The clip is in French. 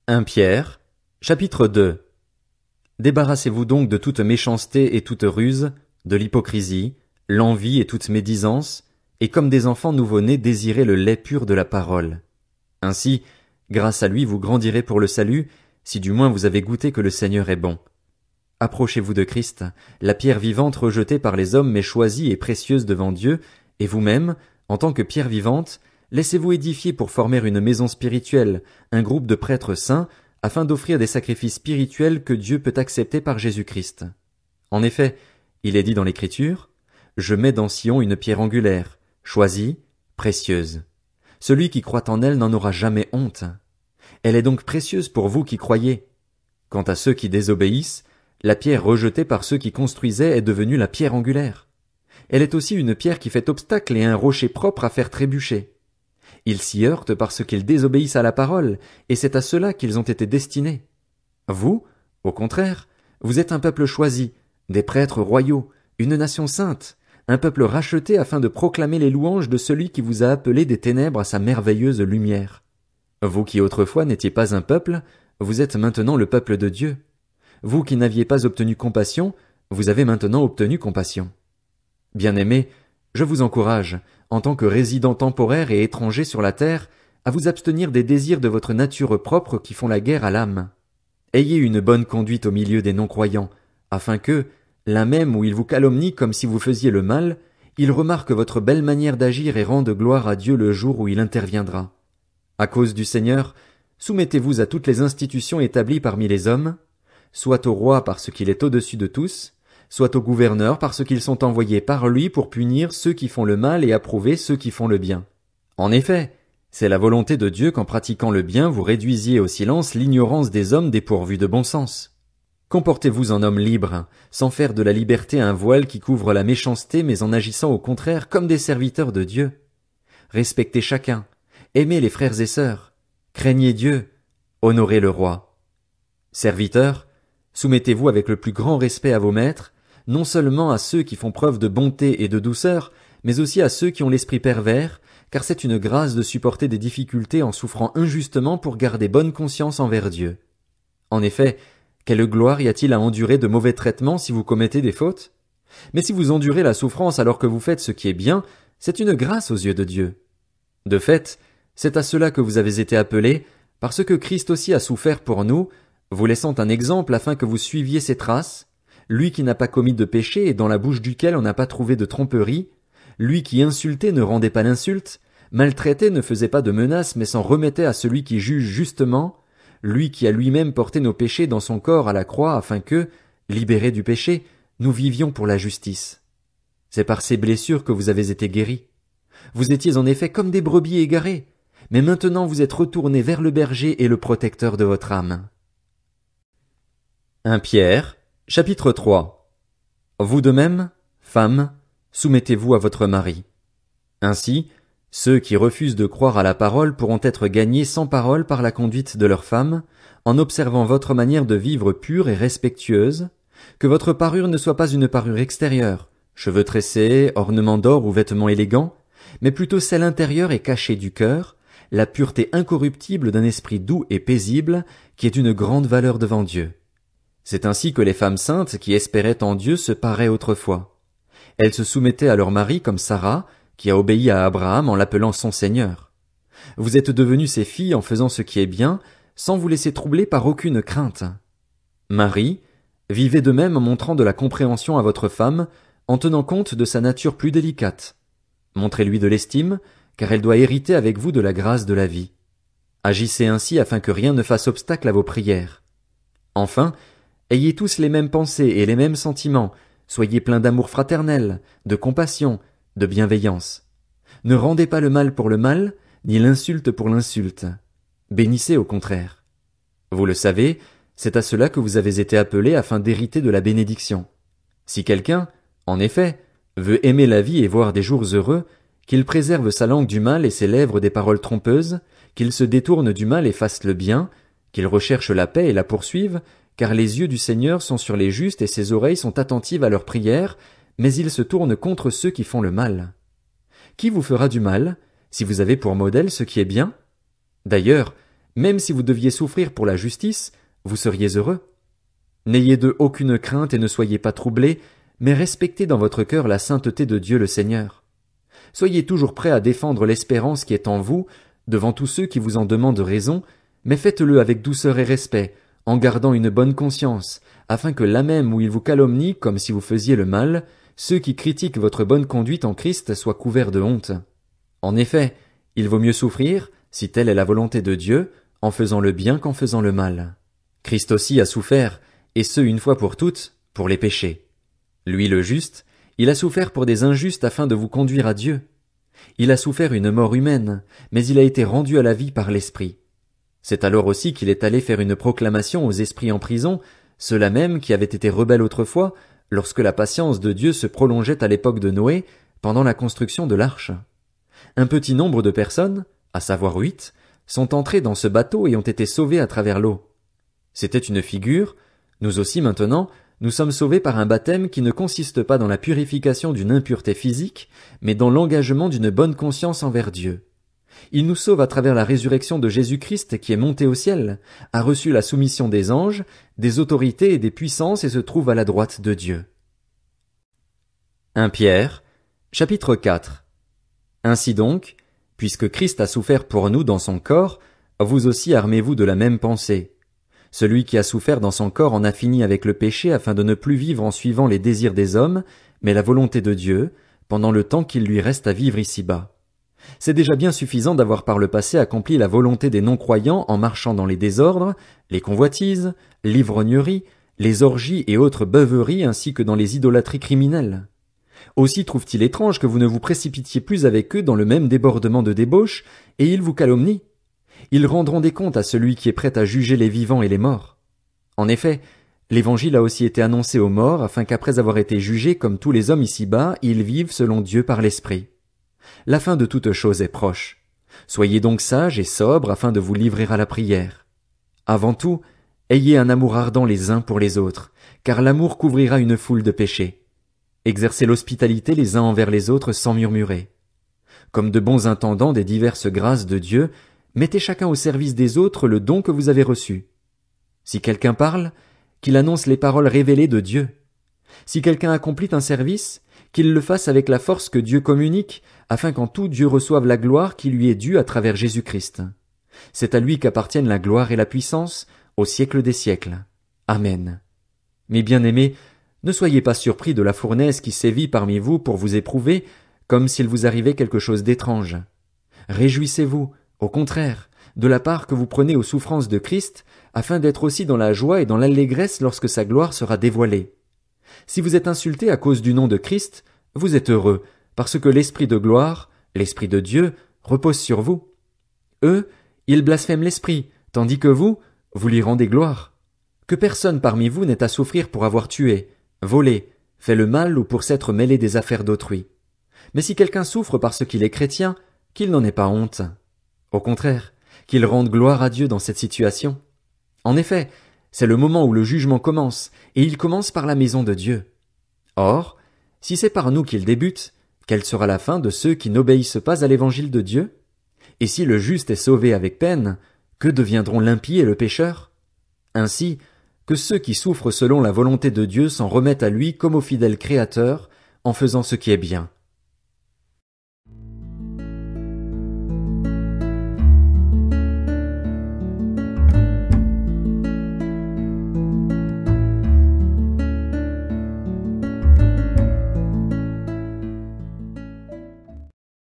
1 Pierre, chapitre 2. Débarrassez-vous donc de toute méchanceté et toute ruse, de l'hypocrisie, l'envie et toute médisance, et comme des enfants nouveau-nés désirez le lait pur de la parole. Ainsi, grâce à lui vous grandirez pour le salut, si du moins vous avez goûté que le Seigneur est bon. Approchez-vous de Christ, la pierre vivante rejetée par les hommes mais choisie et précieuse devant Dieu, et vous-même, en tant que pierre vivante, laissez-vous édifier pour former une maison spirituelle, un groupe de prêtres saints, afin d'offrir des sacrifices spirituels que Dieu peut accepter par Jésus-Christ. En effet, il est dit dans l'Écriture, « Je mets dans Sion une pierre angulaire, choisie, précieuse. Celui qui croit en elle n'en aura jamais honte. Elle est donc précieuse pour vous qui croyez. Quant à ceux qui désobéissent, la pierre rejetée par ceux qui construisaient est devenue la pierre angulaire. Elle est aussi une pierre qui fait obstacle et un rocher propre à faire trébucher. Ils s'y heurtent parce qu'ils désobéissent à la parole, et c'est à cela qu'ils ont été destinés. Vous, au contraire, vous êtes un peuple choisi, des prêtres royaux, une nation sainte, un peuple racheté afin de proclamer les louanges de celui qui vous a appelés des ténèbres à sa merveilleuse lumière. Vous qui autrefois n'étiez pas un peuple, vous êtes maintenant le peuple de Dieu. Vous qui n'aviez pas obtenu compassion, vous avez maintenant obtenu compassion. Bien-aimés, je vous encourage, en tant que résidents temporaires et étrangers sur la terre, à vous abstenir des désirs de votre nature propre qui font la guerre à l'âme. Ayez une bonne conduite au milieu des non-croyants, afin que, là même où ils vous calomnient comme si vous faisiez le mal, ils remarquent votre belle manière d'agir et rendent gloire à Dieu le jour où il interviendra. À cause du Seigneur, soumettez-vous à toutes les institutions établies parmi les hommes, soit au roi parce qu'il est au-dessus de tous, soit aux gouverneurs parce qu'ils sont envoyés par lui pour punir ceux qui font le mal et approuver ceux qui font le bien. En effet, c'est la volonté de Dieu qu'en pratiquant le bien vous réduisiez au silence l'ignorance des hommes dépourvus de bon sens. Comportez-vous en homme libre, sans faire de la liberté un voile qui couvre la méchanceté mais en agissant au contraire comme des serviteurs de Dieu. Respectez chacun, aimez les frères et sœurs, craignez Dieu, honorez le roi. Serviteurs, soumettez-vous avec le plus grand respect à vos maîtres, non seulement à ceux qui font preuve de bonté et de douceur, mais aussi à ceux qui ont l'esprit pervers, car c'est une grâce de supporter des difficultés en souffrant injustement pour garder bonne conscience envers Dieu. En effet, quelle gloire y a-t-il à endurer de mauvais traitements si vous commettez des fautes? Mais si vous endurez la souffrance alors que vous faites ce qui est bien, c'est une grâce aux yeux de Dieu. De fait, c'est à cela que vous avez été appelés, parce que Christ aussi a souffert pour nous, vous laissant un exemple afin que vous suiviez ses traces, lui qui n'a pas commis de péché et dans la bouche duquel on n'a pas trouvé de tromperie, lui qui insultait ne rendait pas l'insulte, maltraitait ne faisait pas de menaces mais s'en remettait à celui qui juge justement, lui qui a lui-même porté nos péchés dans son corps à la croix afin que, libérés du péché, nous vivions pour la justice. C'est par ces blessures que vous avez été guéris. Vous étiez en effet comme des brebis égarées, mais maintenant vous êtes retournés vers le berger et le protecteur de votre âme. 1 Pierre, chapitre 3. Vous de même, femmes, soumettez-vous à votre mari. Ainsi, ceux qui refusent de croire à la parole pourront être gagnés sans parole par la conduite de leurs femmes, en observant votre manière de vivre pure et respectueuse, que votre parure ne soit pas une parure extérieure, cheveux tressés, ornements d'or ou vêtements élégants, mais plutôt celle intérieure et cachée du cœur, la pureté incorruptible d'un esprit doux et paisible, qui est d'une grande valeur devant Dieu. C'est ainsi que les femmes saintes qui espéraient en Dieu se paraient autrefois. Elles se soumettaient à leur mari comme Sarah, qui a obéi à Abraham en l'appelant son Seigneur. Vous êtes devenues ses filles en faisant ce qui est bien, sans vous laisser troubler par aucune crainte. Marie, vivez de même en montrant de la compréhension à votre femme, en tenant compte de sa nature plus délicate. Montrez-lui de l'estime, car elle doit hériter avec vous de la grâce de la vie. Agissez ainsi afin que rien ne fasse obstacle à vos prières. Enfin, ayez tous les mêmes pensées et les mêmes sentiments, soyez pleins d'amour fraternel, de compassion, de bienveillance. Ne rendez pas le mal pour le mal, ni l'insulte pour l'insulte. Bénissez au contraire. Vous le savez, c'est à cela que vous avez été appelés afin d'hériter de la bénédiction. Si quelqu'un, en effet, veut aimer la vie et voir des jours heureux, qu'il préserve sa langue du mal et ses lèvres des paroles trompeuses, qu'il se détourne du mal et fasse le bien, qu'il recherche la paix et la poursuive, car les yeux du Seigneur sont sur les justes et ses oreilles sont attentives à leurs prières, mais il se tourne contre ceux qui font le mal. Qui vous fera du mal, si vous avez pour modèle ce qui est bien? D'ailleurs, Même si vous deviez souffrir pour la justice, vous seriez heureux. N'ayez d'eux aucune crainte et ne soyez pas troublés, mais respectez dans votre cœur la sainteté de Dieu le Seigneur. Soyez toujours prêts à défendre l'espérance qui est en vous, devant tous ceux qui vous en demandent raison, mais faites-le avec douceur et respect, en gardant une bonne conscience, afin que là même où ils vous calomnient comme si vous faisiez le mal, ceux qui critiquent votre bonne conduite en Christ soient couverts de honte. En effet, il vaut mieux souffrir, si telle est la volonté de Dieu, en faisant le bien qu'en faisant le mal. Christ aussi a souffert, et ce une fois pour toutes, pour les péchés. Lui le juste, il a souffert pour des injustes afin de vous conduire à Dieu. Il a souffert une mort humaine, mais il a été rendu à la vie par l'Esprit. C'est alors aussi qu'il est allé faire une proclamation aux esprits en prison, ceux-là même qui avaient été rebelles autrefois, lorsque la patience de Dieu se prolongeait à l'époque de Noé, pendant la construction de l'arche. Un petit nombre de personnes, à savoir 8, sont entrées dans ce bateau et ont été sauvées à travers l'eau. C'était une figure, nous aussi maintenant, nous sommes sauvés par un baptême qui ne consiste pas dans la purification d'une impureté physique, mais dans l'engagement d'une bonne conscience envers Dieu. Il nous sauve à travers la résurrection de Jésus-Christ qui est monté au ciel, a reçu la soumission des anges, des autorités et des puissances et se trouve à la droite de Dieu. 1 Pierre, chapitre 4. Ainsi donc, puisque Christ a souffert pour nous dans son corps, vous aussi armez-vous de la même pensée. Celui qui a souffert dans son corps en a fini avec le péché afin de ne plus vivre en suivant les désirs des hommes, mais la volonté de Dieu, pendant le temps qu'il lui reste à vivre ici-bas. C'est déjà bien suffisant d'avoir par le passé accompli la volonté des non-croyants en marchant dans les désordres, les convoitises, l'ivrognerie, les orgies et autres beuveries ainsi que dans les idolâtries criminelles. Aussi trouve-t-il étrange que vous ne vous précipitiez plus avec eux dans le même débordement de débauche, et ils vous calomnient. Ils rendront des comptes à celui qui est prêt à juger les vivants et les morts. En effet, l'Évangile a aussi été annoncé aux morts afin qu'après avoir été jugés comme tous les hommes ici-bas, ils vivent selon Dieu par l'Esprit. La fin de toute chose est proche. Soyez donc sages et sobres afin de vous livrer à la prière. Avant tout, ayez un amour ardent les uns pour les autres, car l'amour couvrira une foule de péchés. Exercez l'hospitalité les uns envers les autres sans murmurer. Comme de bons intendants des diverses grâces de Dieu, mettez chacun au service des autres le don que vous avez reçu. Si quelqu'un parle, qu'il annonce les paroles révélées de Dieu. Si quelqu'un accomplit un service, qu'il le fasse avec la force que Dieu communique, afin qu'en tout Dieu reçoive la gloire qui lui est due à travers Jésus-Christ. C'est à lui qu'appartiennent la gloire et la puissance, au siècle des siècles. Amen. Mes bien-aimés, ne soyez pas surpris de la fournaise qui sévit parmi vous pour vous éprouver, comme s'il vous arrivait quelque chose d'étrange. Réjouissez-vous, au contraire, de la part que vous prenez aux souffrances de Christ, afin d'être aussi dans la joie et dans l'allégresse lorsque sa gloire sera dévoilée. Si vous êtes insultés à cause du nom de Christ, vous êtes heureux, parce que l'Esprit de gloire, l'Esprit de Dieu, repose sur vous. Eux, ils blasphèment l'Esprit, tandis que vous lui rendez gloire. Que personne parmi vous n'ait à souffrir pour avoir tué, volé, fait le mal ou pour s'être mêlé des affaires d'autrui. Mais si quelqu'un souffre parce qu'il est chrétien, qu'il n'en ait pas honte. Au contraire, qu'il rende gloire à Dieu dans cette situation. En effet, c'est le moment où le jugement commence, et il commence par la maison de Dieu. Or, si c'est par nous qu'il débute, quelle sera la fin de ceux qui n'obéissent pas à l'évangile de Dieu? Et si le juste est sauvé avec peine, que deviendront l'impie et le pécheur? Ainsi, que ceux qui souffrent selon la volonté de Dieu s'en remettent à lui comme au fidèle Créateur, en faisant ce qui est bien.